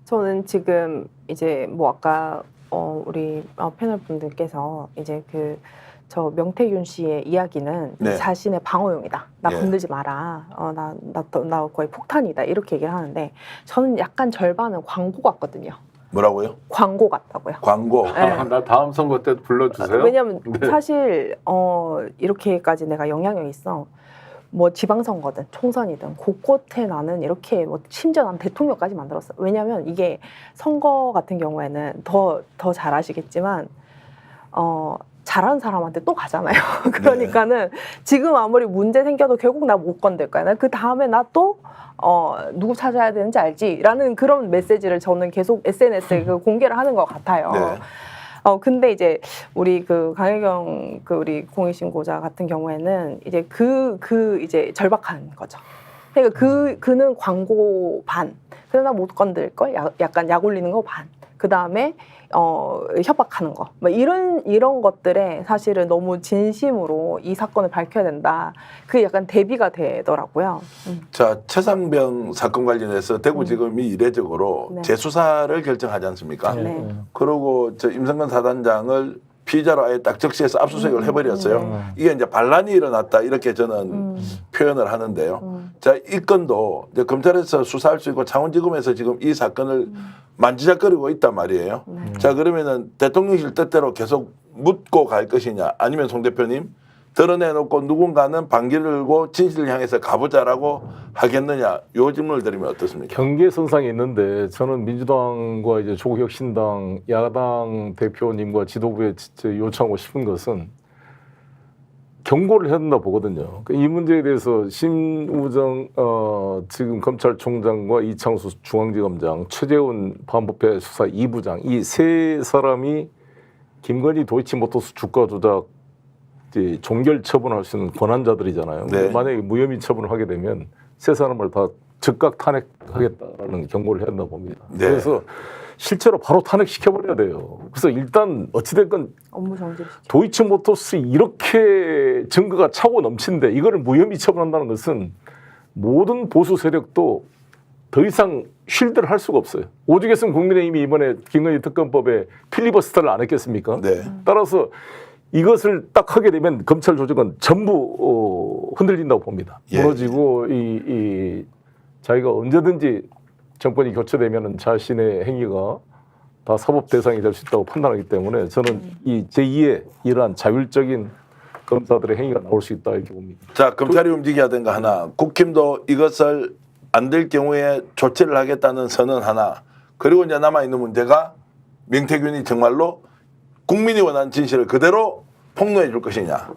저는 지금 이제 뭐 아까 우리 패널 분들께서 이제 저 명태균 씨의 이야기는 네. 자신의 방어용이다. 나 네. 건들지 마라. 나 거의 폭탄이다. 이렇게 얘기를 하는데 저는 약간 절반은 광고 같거든요. 뭐라고요? 광고 같다고요. 광고. 네. 나 다음 선거 때 불러주세요. 왜냐면 네. 사실 이렇게까지 내가 영향력이 있어. 뭐 지방선거든 총선이든 곳곳에 나는 이렇게 뭐 심지어 난 대통령까지 만들었어. 왜냐면 이게 선거 같은 경우에는 더 잘 아시겠지만 잘하는 사람한테 또 가잖아요. 그러니까는 지금 아무리 문제 생겨도 결국 나 못 건들 거야. 그 다음에 나 또 누구 찾아야 되는지 알지라는 그런 메시지를 저는 계속 SNS에 공개를 하는 것 같아요. 네. 근데 이제 우리 강혜경 우리 공익신고자 같은 경우에는 이제 이제 절박한 거죠. 그러니까 그는 광고 반, 그러나 못 건들 걸, 약간 약 올리는 거 반. 그 다음에 협박하는 거, 뭐 이런 것들에 사실은 너무 진심으로 이 사건을 밝혀야 된다. 그게 약간 대비가 되더라고요. 자, 최상병 사건 관련해서 대구지검이 이례적으로 네. 재수사를 결정하지 않습니까? 네. 그리고 저 임성근 사단장을 피의자로 아예 딱 적시해서 압수수색을 해버렸어요. 이게 이제 반란이 일어났다 이렇게 저는 표현을 하는데요. 자, 이 건도 이제 검찰에서 수사할 수 있고 창원지검에서 지금 이 사건을 만지작거리고 있단 말이에요. 자, 그러면은 대통령실 뜻대로 계속 묻고 갈 것이냐, 아니면 송 대표님 드러내놓고 누군가는 반기를 들고 진실을 향해서 가보자라고 하겠느냐, 요 질문을 드리면 어떻습니까? 경계선상에 있는데 저는 민주당과 이제 조국혁신당 야당 대표님과 지도부에 요청하고 싶은 것은 경고를 해야 된다 보거든요. 이 문제에 대해서 심우정 지금 검찰총장과 이창수 중앙지검장, 최재훈 반부패 수사 2부장 이 세 사람이 김건희 도이치모터스 주가 조작 종결 처분할 수 있는 권한자들이잖아요. 네. 만약에 무혐의 처분을 하게 되면 세 사람을 다 즉각 탄핵하겠다라는 경고를 해야 된다 봅니다. 네. 그래서 실제로 바로 탄핵시켜버려야 돼요. 그래서 일단 어찌됐건 업무 정지를 도이치모터스 이렇게 증거가 차고 넘치는데 이거를 무혐의 처분한다는 것은 모든 보수 세력도 더 이상 쉴드를 할 수가 없어요. 오죽했으면 국민의힘이 이번에 김건희 특검법에 필리버스터를 안 했겠습니까? 네. 따라서 이것을 딱 하게 되면 검찰 조직은 전부 흔들린다고 봅니다. 예. 무너지고 자기가 언제든지 정권이 교체되면 자신의 행위가 다 사법 대상이 될 수 있다고 판단하기 때문에 저는 이 제2의 이러한 자율적인 검사들의 행위가 나올 수 있다 이렇게 봅니다. 자, 검찰이 움직여야 되는 거 하나, 국힘도 이것을 안 될 경우에 조치를 하겠다는 선언 하나, 그리고 이제 남아있는 문제가 명태균이 정말로 국민이 원하는 진실을 그대로 폭로해 줄 것이냐.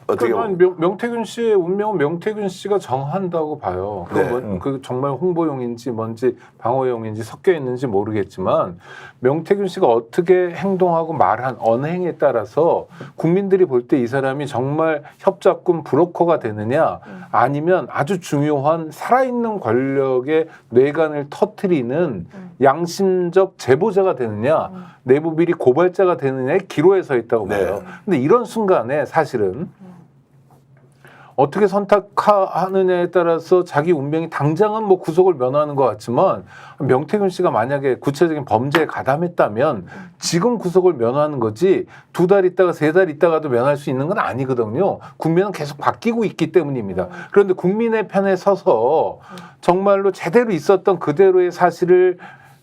어떻게 난 명태균 씨의 운명은 명태균 씨가 정한다고 봐요. 네. 그 정말 홍보용인지 뭔지 방어용인지 섞여 있는지 모르겠지만 명태균 씨가 어떻게 행동하고 말한 언행에 따라서 국민들이 볼 때 이 사람이 정말 협작군 브로커가 되느냐 아니면 아주 중요한 살아있는 권력의 뇌관을 터트리는 양심적 제보자가 되느냐 내부 비리 고발자가 되느냐의 기로에 서 있다고 네. 봐요. 근데 이런 순간에 사실은 어떻게 선택하느냐에 따라서 자기 운명이 당장은 뭐 구속을 면하는 것 같지만 명태균 씨가 만약에 구체적인 범죄에 가담했다면 지금 구속을 면하는 거지 2달 있다가 3달 있다가도 면할 수 있는 건 아니거든요. 국민은 계속 바뀌고 있기 때문입니다. 그런데 국민의 편에 서서 정말로 제대로 있었던 그대로의 사실을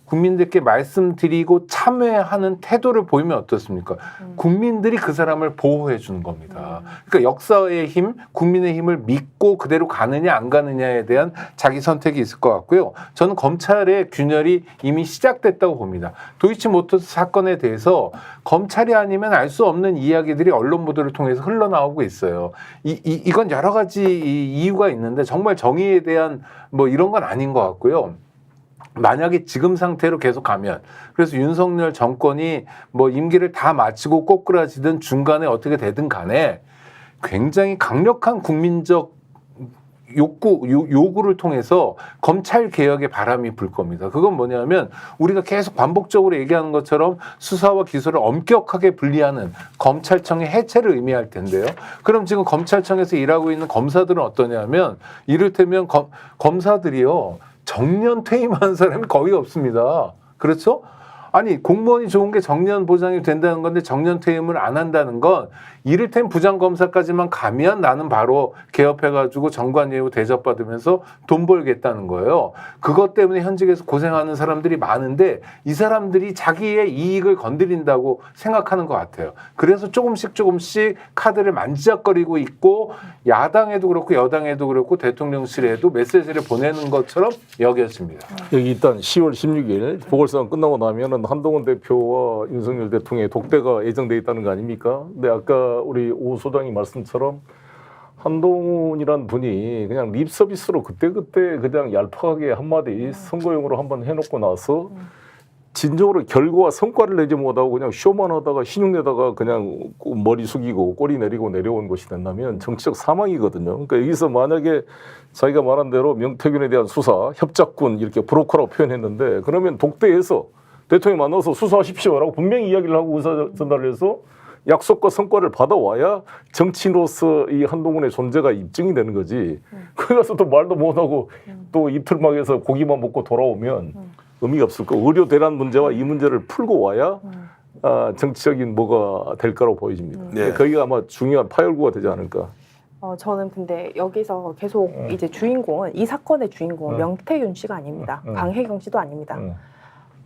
국민들께 말씀드리고 참여하는 태도를 보이면 어떻습니까? 국민들이 그 사람을 보호해 주는 겁니다. 그러니까 역사의 힘, 국민의 힘을 믿고 그대로 가느냐 안 가느냐에 대한 자기 선택이 있을 것 같고요. 저는 검찰의 균열이 이미 시작됐다고 봅니다. 도이치모터스 사건에 대해서 검찰이 아니면 알 수 없는 이야기들이 언론 보도를 통해서 흘러나오고 있어요. 이건 여러 가지 이유가 있는데 정말 정의에 대한 뭐 이런 건 아닌 것 같고요. 만약에 지금 상태로 계속 가면 그래서 윤석열 정권이 뭐 임기를 다 마치고 꼬꾸라지든 중간에 어떻게 되든 간에 굉장히 강력한 국민적 요구를 통해서 검찰 개혁의 바람이 불 겁니다. 그건 뭐냐면 우리가 계속 반복적으로 얘기하는 것처럼 수사와 기소를 엄격하게 분리하는 검찰청의 해체를 의미할 텐데요. 그럼 지금 검찰청에서 일하고 있는 검사들은 어떠냐면 이를테면 검사들이요. 정년 퇴임하는 사람이 거의 없습니다. 그렇죠? 아니 공무원이 좋은 게 정년 보장이 된다는 건데 정년 퇴임을 안 한다는 건 이를테면 부장검사까지만 가면 나는 바로 개업해가지고 정관예우 대접받으면서 돈 벌겠다는 거예요. 그것 때문에 현직에서 고생하는 사람들이 많은데 이 사람들이 자기의 이익을 건드린다고 생각하는 것 같아요. 그래서 조금씩 카드를 만지작거리고 있고 야당에도 그렇고 여당에도 그렇고 대통령실에도 메시지를 보내는 것처럼 여겨집니다. 여기 일단 10월 16일 보궐선거 끝나고 나면은 한동훈 대표와 윤석열 대통령의 독대가 예정돼 있다는 거 아닙니까? 근데 아까 우리 오 소장이 말씀처럼 한동훈이란 분이 그냥 립 서비스로 그때그때 그냥 얄팍하게 한마디 선거용으로 한번 해놓고 나서 진정으로 결과와 성과를 내지 못하고 그냥 쇼만 하다가 신용내다가 그냥 머리 숙이고 꼬리 내리고 내려온 것이 된다면 정치적 사망이거든요. 그러니까 여기서 만약에 자기가 말한 대로 명태균에 대한 수사, 협작군 이렇게 브로커라고 표현했는데 그러면 독대해서 대통령 만나서 수사하십시오라고 분명히 이야기를 하고 의사 전달을 해서 약속과 성과를 받아와야 정치인으로서 이 한동훈의 존재가 입증이 되는 거지. 거기 가서 또 말도 못하고 또 이틀막에서 고기만 먹고 돌아오면 의미가 없을 거고 의료 대란 문제와 이 문제를 풀고 와야 정치적인 뭐가 될 거라고 보여집니다. 네. 거기가 아마 중요한 파열구가 되지 않을까. 저는 근데 여기서 계속 이제 주인공은 이 사건의 주인공은 명태균 씨가 아닙니다. 강혜경 씨도 아닙니다.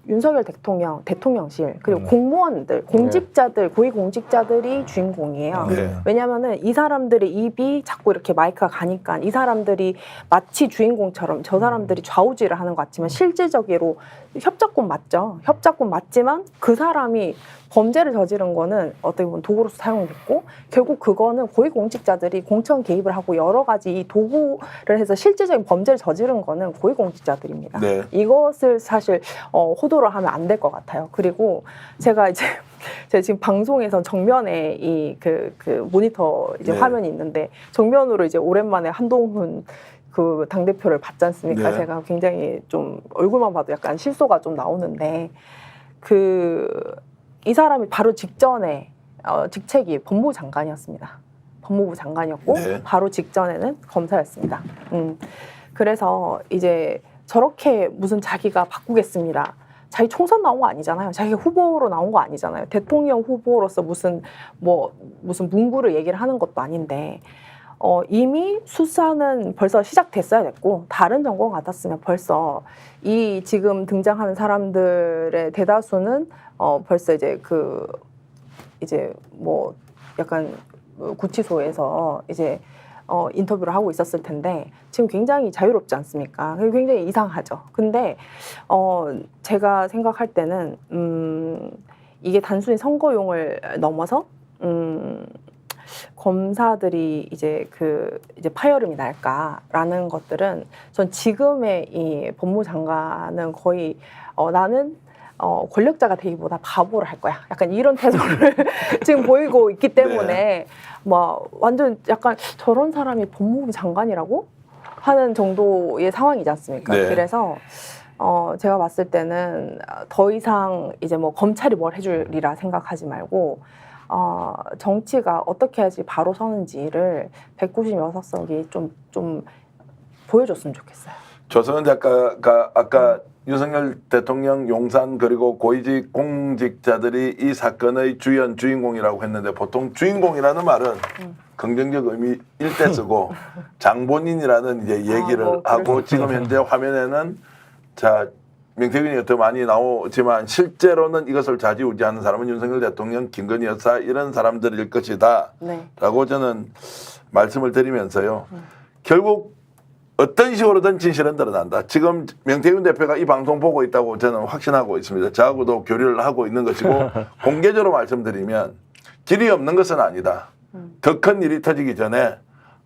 윤석열 대통령실 그리고 공무원들, 공직자들, 고위공직자들이 주인공이에요. 네. 왜냐하면은 이 사람들의 입이 자꾸 이렇게 마이크가 가니까 이 사람들이 마치 주인공처럼 저 사람들이 좌우지를 하는 것 같지만 실질적으로 협작권 맞죠. 협작권 맞지만 그 사람이 범죄를 저지른 거는 어떻게 보면 도구로서 사용됐고 결국 그거는 고위공직자들이 공천 개입을 하고 여러 가지 이 도구를 해서 실질적인 범죄를 저지른 거는 고위공직자들입니다. 네. 이것을 사실 호도를 하면 안 될 것 같아요. 그리고 제가 지금 방송에서 정면에 이 그 모니터 이제 네. 화면이 있는데 정면으로 이제 오랜만에 한동훈 그 당대표를 봤지 않습니까? 네. 제가 굉장히 좀 얼굴만 봐도 약간 실소가 좀 나오는데 이 사람이 바로 직전에 직책이 법무부 장관이었습니다. 법무부 장관이었고 네. 바로 직전에는 검사였습니다. 그래서 이제 저렇게 무슨 자기가 바꾸겠습니다. 자기 총선 나온 거 아니잖아요. 자기가 후보로 나온 거 아니잖아요. 대통령 후보로서 무슨 문구를 얘기를 하는 것도 아닌데 이미 수사는 벌써 시작됐어야 됐고 다른 정권 같았으면 벌써 이 지금 등장하는 사람들의 대다수는 벌써 이제 약간 구치소에서 이제 인터뷰를 하고 있었을 텐데 지금 굉장히 자유롭지 않습니까? 굉장히 이상하죠. 근데 제가 생각할 때는 이게 단순히 선거용을 넘어서 검사들이 이제 파열음이 날까라는 것들은 전 지금의 이 법무부 장관은 거의 나는 권력자가 되기보다 바보를 할 거야. 약간 이런 태도를 지금 보이고 있기 때문에 네. 완전 약간 저런 사람이 법무부 장관이라고 하는 정도의 상황이지 않습니까? 네. 그래서 제가 봤을 때는 더 이상 이제 검찰이 뭘 해주리라 생각하지 말고 정치가 어떻게 해야지 바로 서는지를 196석이 좀 보여줬으면 좋겠어요. 조성은 작가가 아까 윤석열 대통령 용산 그리고 고위직 공직자들이 이 사건의 주인공이라고 했는데 보통 주인공이라는 말은 긍정적 의미일 때 쓰고 장본인이라는 이제 얘기를 하고 지금 현재 화면에는 명태균이 더 많이 나오지만 실제로는 이것을 좌지우지하는 사람은 윤석열 대통령, 김건희 여사 이런 사람들일 것이다 라고 저는 말씀을 드리면서요. 결국 어떤 식으로든 진실은 드러난다. 지금 명태균 대표가 이 방송 보고 있다고 저는 확신하고 있습니다. 저하고도 교류를 하고 있는 것이고 공개적으로 말씀드리면 길이 없는 것은 아니다. 더 큰 일이 터지기 전에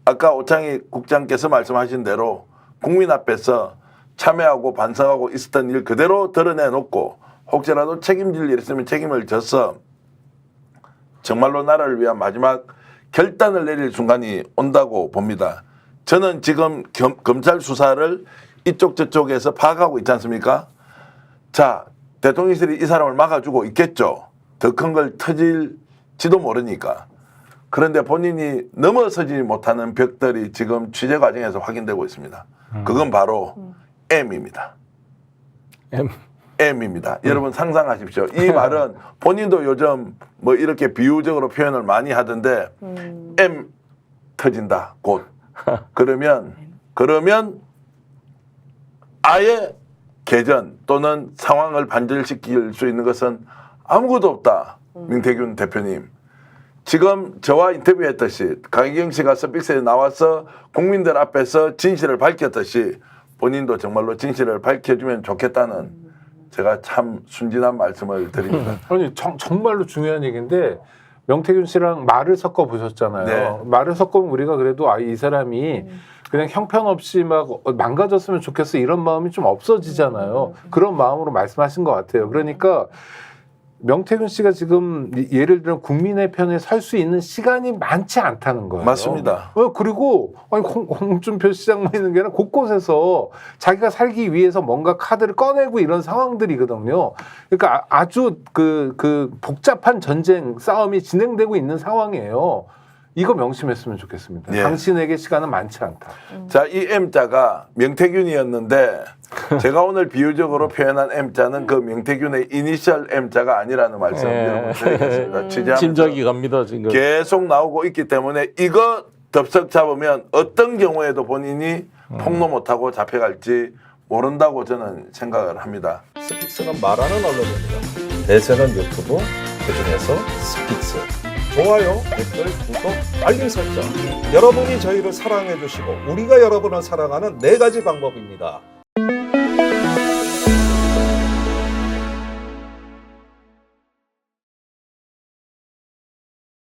아까 오창희 국장께서 말씀하신 대로 국민 앞에서 참여하고 반성하고 있었던 일 그대로 드러내놓고 혹시라도 책임질 일 있으면 책임을 져서 정말로 나라를 위한 마지막 결단을 내릴 순간이 온다고 봅니다. 저는 지금 검찰 수사를 이쪽 저쪽에서 파악하고 있지 않습니까? 자, 대통령실이 이 사람을 막아주고 있겠죠. 더 큰 걸 터질지도 모르니까. 그런데 본인이 넘어서지 못하는 벽들이 지금 취재 과정에서 확인되고 있습니다. 그건 바로 M입니다. M. M입니다. 여러분 상상하십시오. 이 말은 본인도 요즘 뭐 이렇게 비유적으로 표현을 많이 하던데 M 터진다 곧. 그러면 아예 개전 또는 상황을 반전시킬 수 있는 것은 아무것도 없다. 명태균 대표님. 지금 저와 인터뷰했듯이 강희경 씨가 스픽스에 나와서 국민들 앞에서 진실을 밝혔듯이 본인도 정말로 진실을 밝혀주면 좋겠다는 제가 참 순진한 말씀을 드립니다. 아니 정말로 중요한 얘기인데 명태균 씨랑 말을 섞어 보셨잖아요. 네. 말을 섞으면 우리가 그래도 이 사람이 그냥 형편없이 막 망가졌으면 좋겠어 이런 마음이 좀 없어지잖아요. 그런 마음으로 말씀하신 것 같아요. 그러니까 명태균 씨가 지금 예를 들어 국민의 편에 설 수 있는 시간이 많지 않다는 거예요. 맞습니다. 그리고 아니 홍준표 시장만 있는 게 아니라 곳곳에서 자기가 살기 위해서 뭔가 카드를 꺼내고 이런 상황들이거든요. 그러니까 아주 그 복잡한 전쟁 싸움이 진행되고 있는 상황이에요. 이거 명심했으면 좋겠습니다. 예. 당신에게 시간은 많지 않다. 자, 이 M자가 명태균이었는데 제가 오늘 비유적으로 표현한 M자는 그 명태균의 이니셜 M자가 아니라는 말씀 여러분 드리겠습니다. 취재하면서 짐작이 갑니다 지금. 계속 나오고 있기 때문에 이거 덥석 잡으면 어떤 경우에도 본인이 폭로 못하고 잡혀갈지 모른다고 저는 생각을 합니다. 스픽스가 말하는 언론입니다. 대세는 유튜브, 그중에서 스픽스. 좋아요, 댓글, 구독, 알림 설정. 여러분이 저희를 사랑해 주시고 우리가 여러분을 사랑하는 4가지 방법입니다.